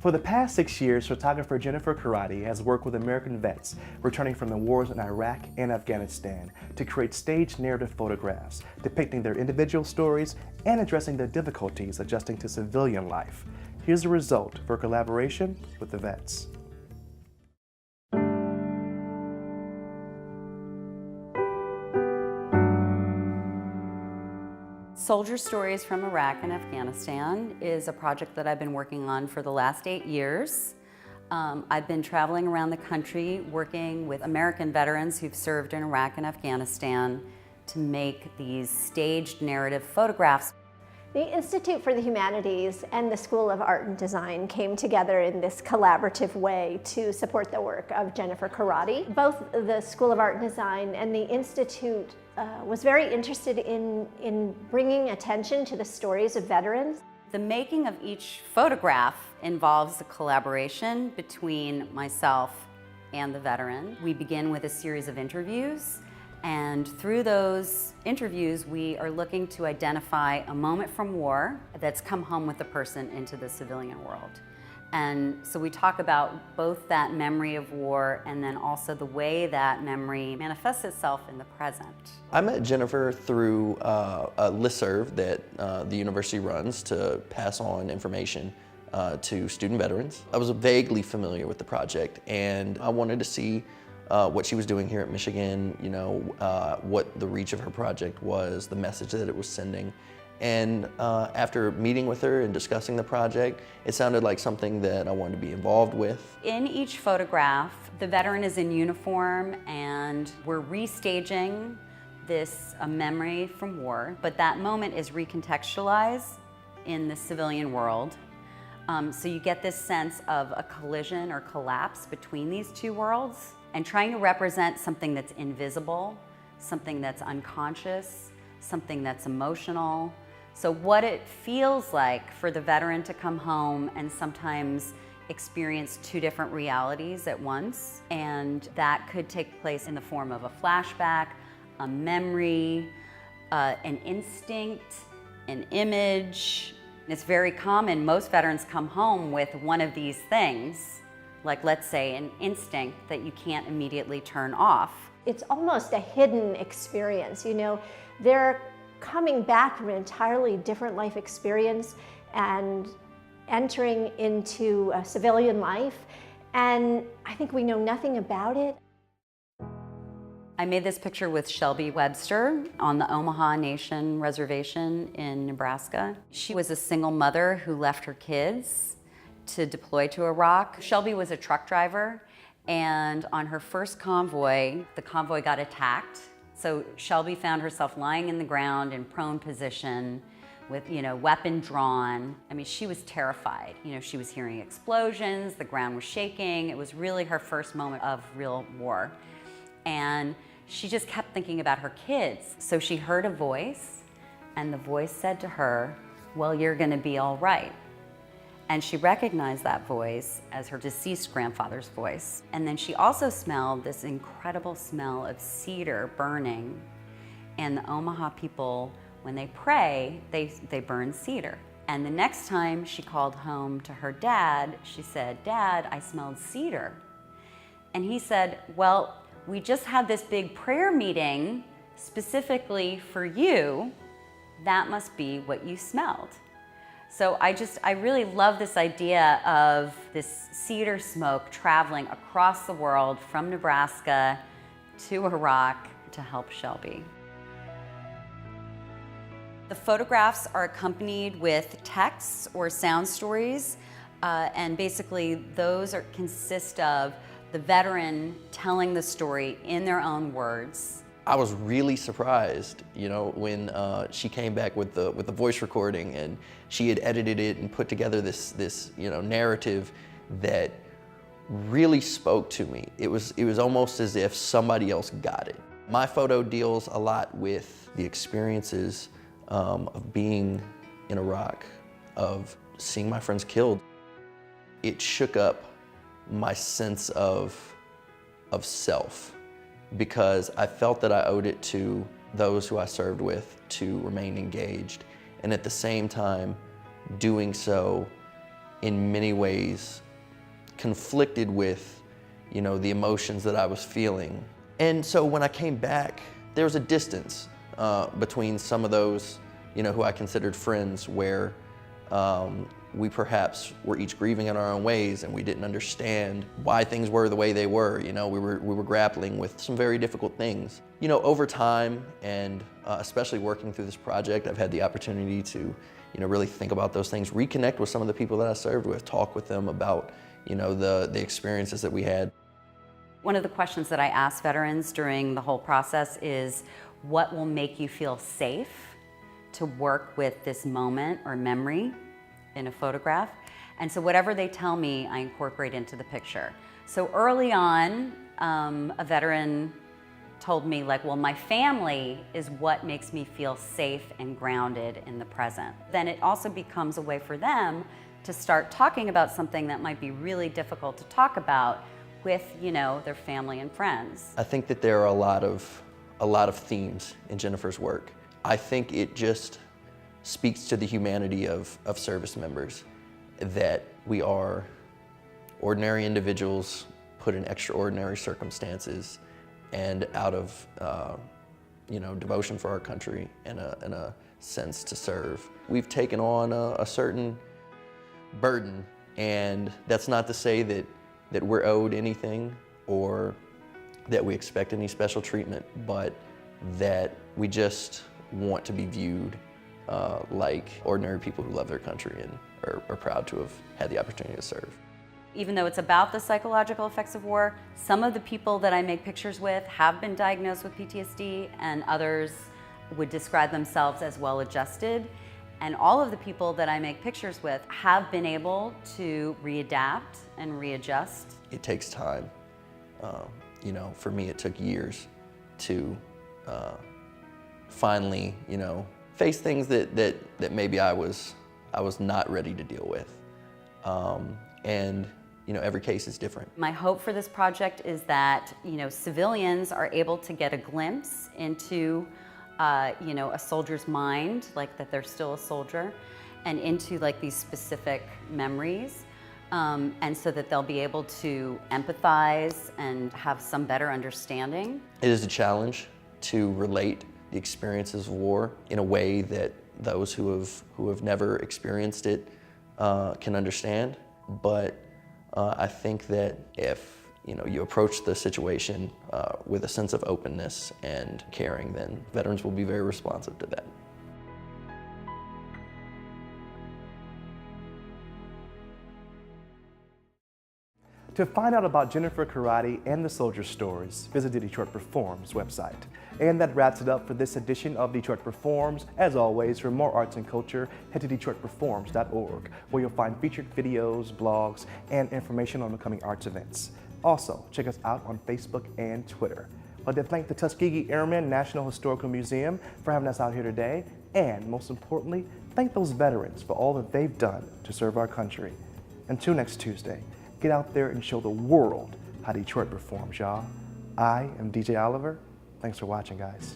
For the past 6 years, photographer Jennifer Karady has worked with American vets returning from the wars in Iraq and Afghanistan to create staged narrative photographs depicting their individual stories and addressing their difficulties adjusting to civilian life. Here's the result for collaboration with the vets. Soldier Stories from Iraq and Afghanistan is a project that I've been working on for the last 8 years. I've been traveling around the country working with American veterans who've served in Iraq and Afghanistan to make these staged narrative photographs. The Institute for the Humanities and the School of Art and Design came together in this collaborative way to support the work of Jennifer Karady. Both the School of Art and Design and the Institute was very interested in bringing attention to the stories of veterans. The making of each photograph involves a collaboration between myself and the veteran. We begin with a series of interviews, and through those interviews, we are looking to identify a moment from war that's come home with the person into the civilian world. And so we talk about both that memory of war and then also the way that memory manifests itself in the present. I met Jennifer through a listserv that the university runs to pass on information to student veterans. I was vaguely familiar with the project, and I wanted to see what she was doing here at Michigan, you know, what the reach of her project was, the message that it was sending. And after meeting with her and discussing the project, it sounded like something that I wanted to be involved with. In each photograph, the veteran is in uniform and we're restaging this memory from war, but that moment is recontextualized in the civilian world. So you get this sense of a collision or collapse between these two worlds, and trying to represent something that's invisible, something that's unconscious, something that's emotional. So what it feels like for the veteran to come home and sometimes experience two different realities at once. And that could take place in the form of a flashback, a memory, an instinct, an image. It's very common, most veterans come home with one of these things, like let's say an instinct that you can't immediately turn off. It's almost a hidden experience, you know. They're coming back from an entirely different life experience and entering into a civilian life, and I think we know nothing about it. I made this picture with Shelby Webster on the Omaha Nation Reservation in Nebraska. She was a single mother who left her kids to deploy to Iraq. Shelby was a truck driver, and on her first convoy, the convoy got attacked. So Shelby found herself lying in the ground in prone position with, you know, weapon drawn. I mean, she was terrified. You know, she was hearing explosions, the ground was shaking. It was really her first moment of real war. And she just kept thinking about her kids. So she heard a voice, and the voice said to her, "Well, you're gonna be all right." And she recognized that voice as her deceased grandfather's voice. And then she also smelled this incredible smell of cedar burning. And the Omaha people, when they pray, they burn cedar. And the next time she called home to her dad, she said, "Dad, I smelled cedar." And he said, "Well, we just had this big prayer meeting specifically for you. That must be what you smelled." So I really love this idea of this cedar smoke traveling across the world from Nebraska to Iraq to help Shelby. The photographs are accompanied with texts or sound stories, and basically those consist of the veteran telling the story in their own words. I was really surprised, you know, when she came back with the voice recording, and she had edited it and put together this you know, narrative that really spoke to me. It was almost as if somebody else got it. My photo deals a lot with the experiences of being in Iraq, of seeing my friends killed. It shook up my sense of self, because I felt that I owed it to those who I served with to remain engaged, and at the same time doing so in many ways conflicted with, you know, the emotions that I was feeling. And so when I came back, there was a distance between some of those, you know, who I considered friends, where we perhaps were each grieving in our own ways, and we didn't understand why things were the way they were. You know, we were grappling with some very difficult things. You know, over time, and especially working through this project, I've had the opportunity to, you know, really think about those things, reconnect with some of the people that I served with, talk with them about, you know, the experiences that we had. One of the questions that I ask veterans during the whole process is, what will make you feel safe to work with this moment or memory in a photograph? And so whatever they tell me, I incorporate into the picture. So early on, a veteran told me, like, well, my family is what makes me feel safe and grounded in the present. Then it also becomes a way for them to start talking about something that might be really difficult to talk about with, you know, their family and friends. I think that there are a lot of themes in Jennifer's work. I think it just speaks to the humanity of service members, that we are ordinary individuals put in extraordinary circumstances, and out of you know, devotion for our country and a sense to serve, we've taken on a certain burden. And that's not to say that we're owed anything or that we expect any special treatment, but that we just want to be viewed like ordinary people who love their country and are proud to have had the opportunity to serve. Even though it's about the psychological effects of war, some of the people that I make pictures with have been diagnosed with PTSD, and others would describe themselves as well-adjusted. And all of the people that I make pictures with have been able to readapt and readjust. It takes time. You know, for me, it took years to finally, you know, face things that maybe I was not ready to deal with. And you know, every case is different. My hope for this project is that, you know, civilians are able to get a glimpse into you know, a soldier's mind, like that they're still a soldier, and into like these specific memories, and so that they'll be able to empathize and have some better understanding. It is a challenge to relate the experiences of war in a way that those who have never experienced it can understand. But I think that if, you know, you approach the situation with a sense of openness and caring, then veterans will be very responsive to that. To find out about Jennifer Karady and the Soldier Stories, visit the Detroit Performs website. And that wraps it up for this edition of Detroit Performs. As always, for more arts and culture, head to DetroitPerforms.org, where you'll find featured videos, blogs, and information on upcoming arts events. Also, check us out on Facebook and Twitter. I'd like to thank the Tuskegee Airmen National Historical Museum for having us out here today, and most importantly, thank those veterans for all that they've done to serve our country. Until next Tuesday, get out there and show the world how Detroit performs, y'all. I am DJ Oliver. Thanks for watching, guys.